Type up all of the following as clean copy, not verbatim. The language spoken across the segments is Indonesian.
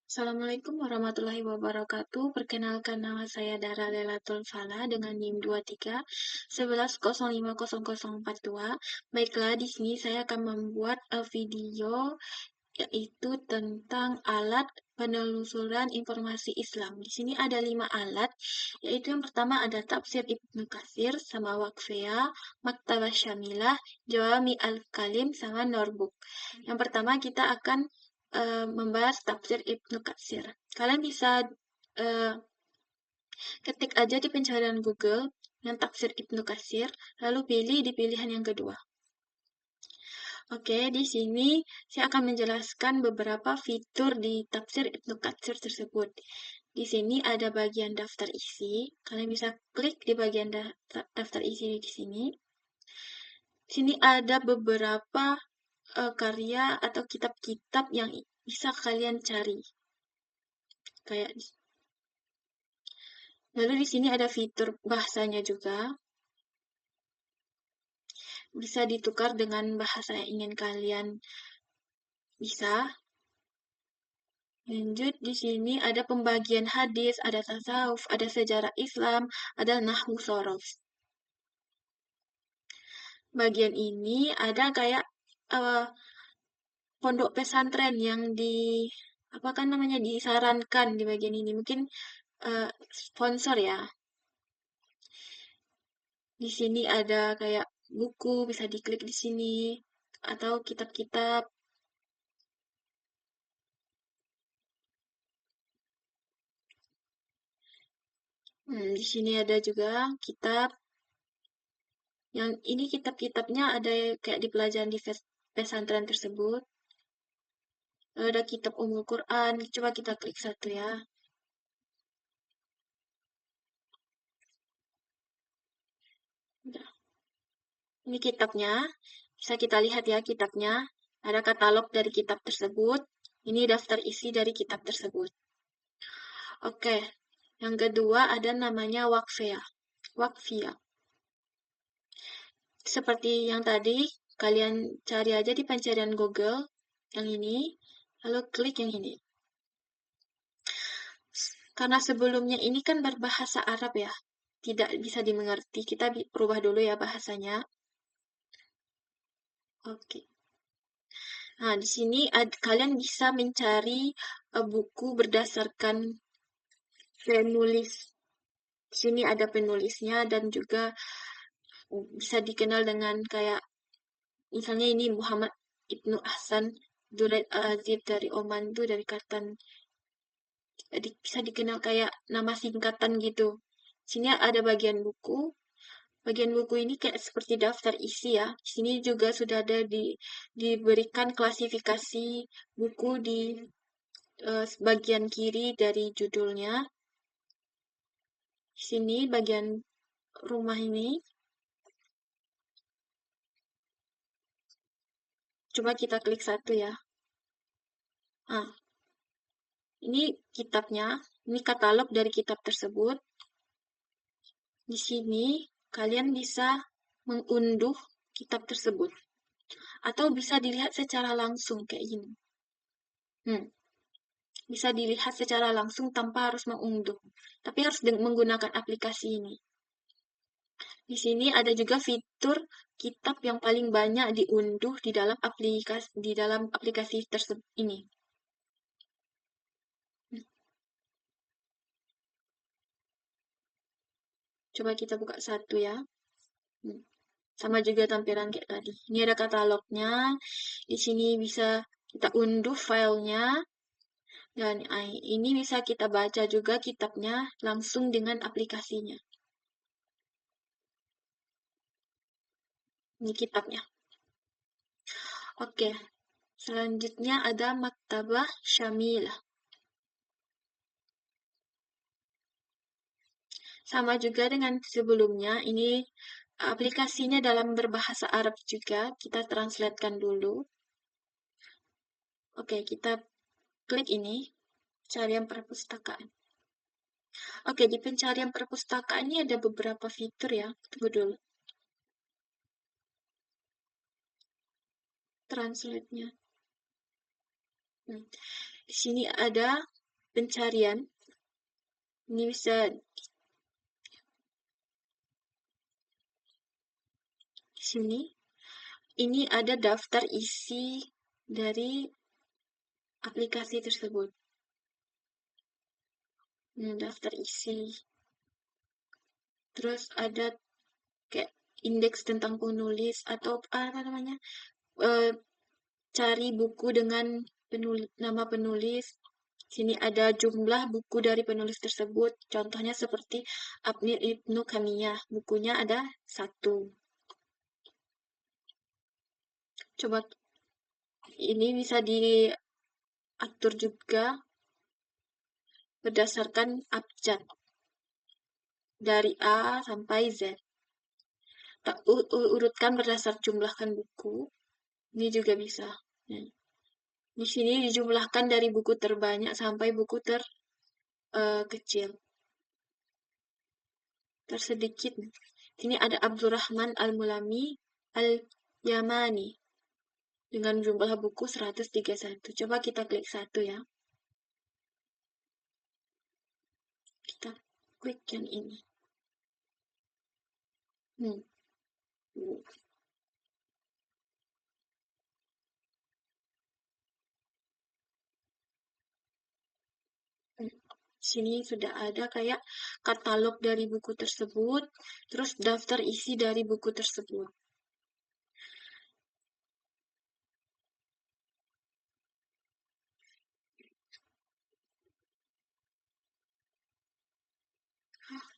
Assalamualaikum warahmatullahi wabarakatuh. Perkenalkan nama saya Dara Lailatul Falah dengan NIM 23 11 05 0042. Baiklah, di sini saya akan membuat video yaitu tentang alat penelusuran informasi Islam. Di sini ada 5 alat, yaitu yang pertama ada Tafsir Ibnu Katsir, sama Waqfiyah, Maktabah Syamilah, Jawami Al-Kalim, sama Norbook. Yang pertama kita akan membahas Tafsir Ibnu Katsir. Kalian bisa ketik aja di pencarian Google yang Tafsir Ibnu Katsir, lalu pilih di pilihan yang kedua. Oke, di sini saya akan menjelaskan beberapa fitur di Tafsir Ibnu Katsir tersebut. Di sini ada bagian daftar isi. Kalian bisa klik di bagian daftar isi di sini. Di sini ada beberapa karya atau kitab-kitab yang bisa kalian cari. Kayak lalu di sini ada fitur bahasanya juga. Bisa ditukar dengan bahasa yang ingin kalian bisa. Lanjut, di sini ada pembagian hadis, ada tasawuf, ada sejarah Islam, ada nahwu shorof. Bagian ini ada kayak pondok pesantren yang disarankan di bagian ini. Mungkin sponsor ya. Di sini ada kayak buku, bisa diklik di sini, atau kitab-kitab. Di sini ada juga kitab. Yang ini kitab-kitabnya ada kayak di pelajaran di pesantren tersebut. Ada kitab Ummul Quran. Coba kita klik satu ya. Udah. Ini kitabnya. Bisa kita lihat ya kitabnya. Ada katalog dari kitab tersebut. Ini daftar isi dari kitab tersebut. Oke. Yang kedua ada namanya Waqfiyah. Waqfiyah. Seperti yang tadi, kalian cari aja di pencarian Google yang ini, lalu klik yang ini. Karena sebelumnya ini kan berbahasa Arab ya, tidak bisa dimengerti. Kita rubah dulu ya bahasanya. Oke. Nah, di sini kalian bisa mencari buku berdasarkan penulis. Di sini ada penulisnya dan juga bisa dikenal dengan kayak misalnya ini Muhammad Ibnu Ahsan Duraid Al-Azib dari Oman tuh dari Katan. Bisa dikenal kayak nama singkatan gitu. Sini ada bagian buku. Bagian buku ini kayak seperti daftar isi ya. Di sini juga sudah ada diberikan klasifikasi buku di bagian kiri dari judulnya. Di sini bagian rumah ini. Coba kita klik satu ya. Nah, ini kitabnya. Ini katalog dari kitab tersebut. Di sini kalian bisa mengunduh kitab tersebut. Atau bisa dilihat secara langsung kayak gini. Bisa dilihat secara langsung tanpa harus mengunduh. Tapi harus menggunakan aplikasi ini. Di sini ada juga fitur kitab yang paling banyak diunduh di dalam aplikasi tersebut ini. Coba kita buka satu ya. Sama juga tampilan kayak tadi. Ini ada katalognya. Di sini bisa kita unduh filenya. Dan ini bisa kita baca juga kitabnya langsung dengan aplikasinya. Ini kitabnya. Oke. Selanjutnya ada Maktabah Syamilah. Sama juga dengan sebelumnya, ini aplikasinya dalam berbahasa Arab juga. Kita translatekan dulu. Oke, kita klik ini, pencarian perpustakaan. Oke, di pencarian perpustakaan ini ada beberapa fitur ya. Tunggu dulu. Translate-nya. Di sini ada pencarian. Ini bisa di sini. Ini ada daftar isi dari aplikasi tersebut. Daftar isi. Terus ada kayak indeks tentang penulis atau apa namanya? Cari buku dengan nama penulis. Sini ada jumlah buku dari penulis tersebut. Contohnya seperti Abnir Ibnu Kamiyah. Bukunya ada 1. Coba ini bisa diatur juga berdasarkan abjad. Dari A sampai Z. Urutkan berdasar jumlahkan buku. Ini juga bisa. Di sini dijumlahkan dari buku terbanyak sampai buku terkecil. Tersedikit. Sini ada Abdurrahman Al-Mulami Al-Yamani dengan jumlah buku 131. Coba kita klik 1 ya. Kita klik yang ini. Sini sudah ada kayak katalog dari buku tersebut, terus daftar isi dari buku tersebut.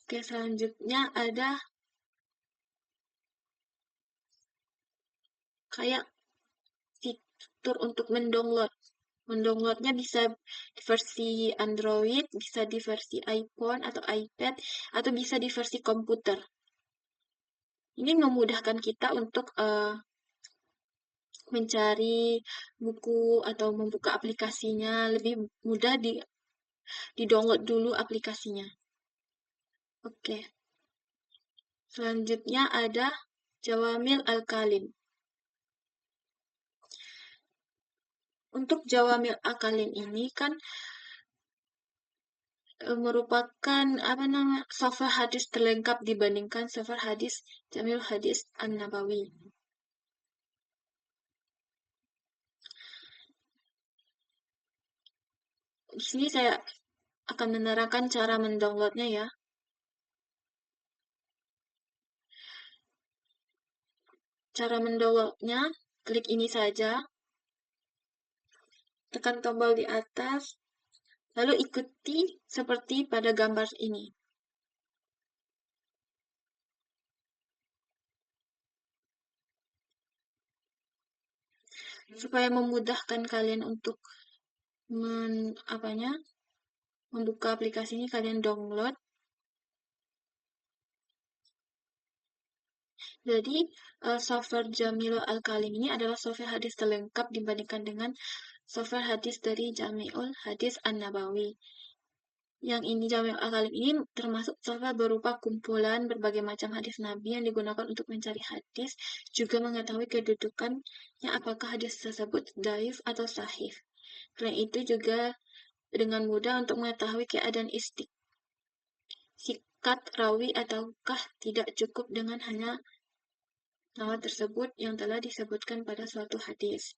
Oke, selanjutnya ada kayak fitur untuk mendownload. Mendownloadnya bisa di versi Android, bisa di versi iPhone atau iPad, atau bisa di versi komputer. Ini memudahkan kita untuk mencari buku atau membuka aplikasinya. Lebih mudah di-download dulu aplikasinya. Oke. Selanjutnya ada Jawamil Al-Kalim. Untuk Jawamil Al-Kalim ini kan merupakan software hadis terlengkap dibandingkan software hadis Jamil Hadis An-Nabawi. Di sini saya akan menerangkan cara mendownloadnya ya. Cara mendownloadnya, klik ini saja, tekan tombol di atas, lalu ikuti seperti pada gambar ini. Supaya memudahkan kalian untuk membuka aplikasi ini, kalian download. Jadi, software Jamiul Al-Kalim ini adalah software hadis terlengkap dibandingkan dengan software hadis dari Jamiul Hadis An-Nabawi. Yang ini Jamiul Al-Kalim ini termasuk software berupa kumpulan berbagai macam hadis Nabi yang digunakan untuk mencari hadis, juga mengetahui kedudukannya apakah hadis tersebut dhaif atau sahih. Selain itu juga dengan mudah untuk mengetahui keadaan sikat rawi ataukah tidak cukup dengan hanya nama tersebut yang telah disebutkan pada suatu hadis.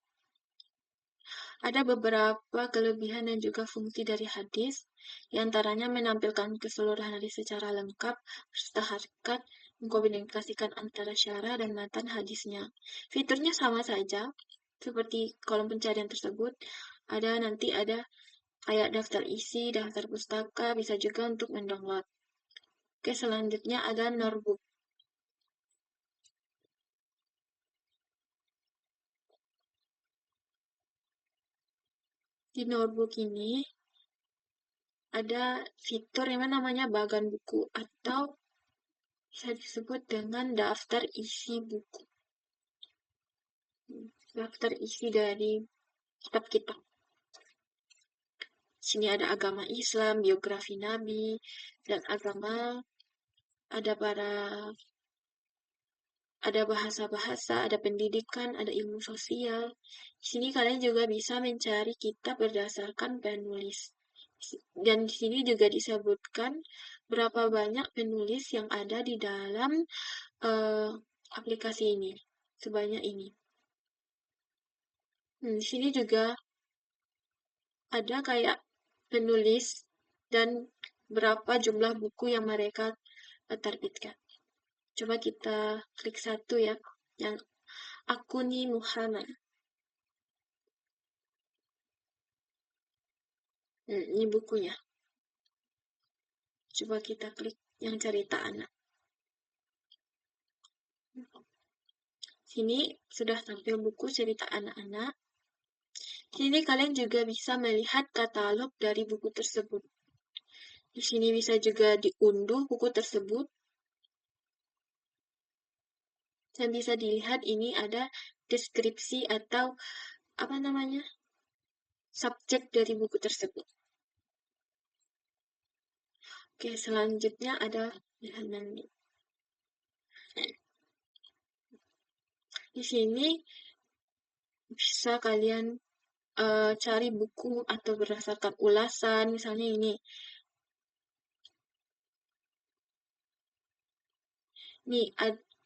Ada beberapa kelebihan dan juga fungsi dari hadis, di antaranya menampilkan keseluruhan hadis secara lengkap, serta harkat, mengkomunikasikan antara syarah dan matan hadisnya. Fiturnya sama saja, seperti kolom pencarian tersebut, nanti ada kayak daftar isi, daftar pustaka, bisa juga untuk mendownload. Oke, selanjutnya ada Norbook. Di Norbook ini ada fitur yang namanya bagan buku atau bisa disebut dengan daftar isi buku. Daftar isi dari kitab-kitab. Sini ada agama Islam, biografi Nabi, dan agama, ada bahasa-bahasa, ada pendidikan, ada ilmu sosial. Di sini kalian juga bisa mencari kitab berdasarkan penulis. Dan di sini juga disebutkan berapa banyak penulis yang ada di dalam aplikasi ini. Sebanyak ini. Di sini juga ada kayak penulis dan berapa jumlah buku yang mereka terbitkan. Coba kita klik satu ya, yang Akuni Muhammad. Ini bukunya. Coba kita klik yang cerita anak. Sini sudah tampil buku cerita anak-anak. Sini kalian juga bisa melihat katalog dari buku tersebut. Di sini bisa juga diunduh buku tersebut. Dan bisa dilihat ini ada deskripsi atau apa namanya? Subjek dari buku tersebut. Oke, selanjutnya ada Al-Manni. Di sini bisa kalian cari buku atau berdasarkan ulasan, misalnya ini. Nih,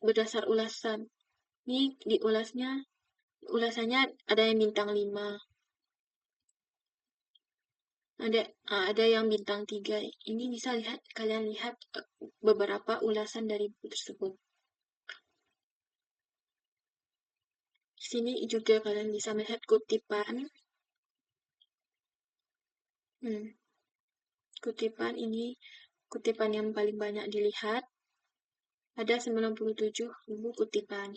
berdasar ulasan. Nih, ulasannya ada yang bintang 5. Ada yang bintang 3. Ini bisa kalian lihat beberapa ulasan dari buku tersebut. Di sini juga kalian bisa melihat kutipan. Kutipan ini kutipan yang paling banyak dilihat. Ada 97.000 kutipan.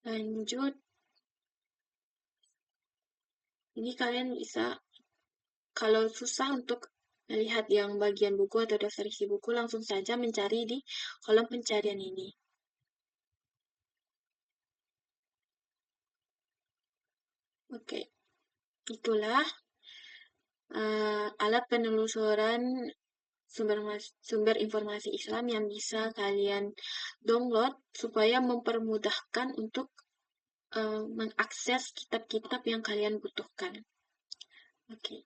Lanjut. Ini kalian bisa, kalau susah untuk melihat yang bagian buku atau daftar isi buku, langsung saja mencari di kolom pencarian ini. Oke, itulah alat penelusuran sumber informasi Islam yang bisa kalian download supaya mempermudahkan untuk mengakses kitab-kitab yang kalian butuhkan. Oke.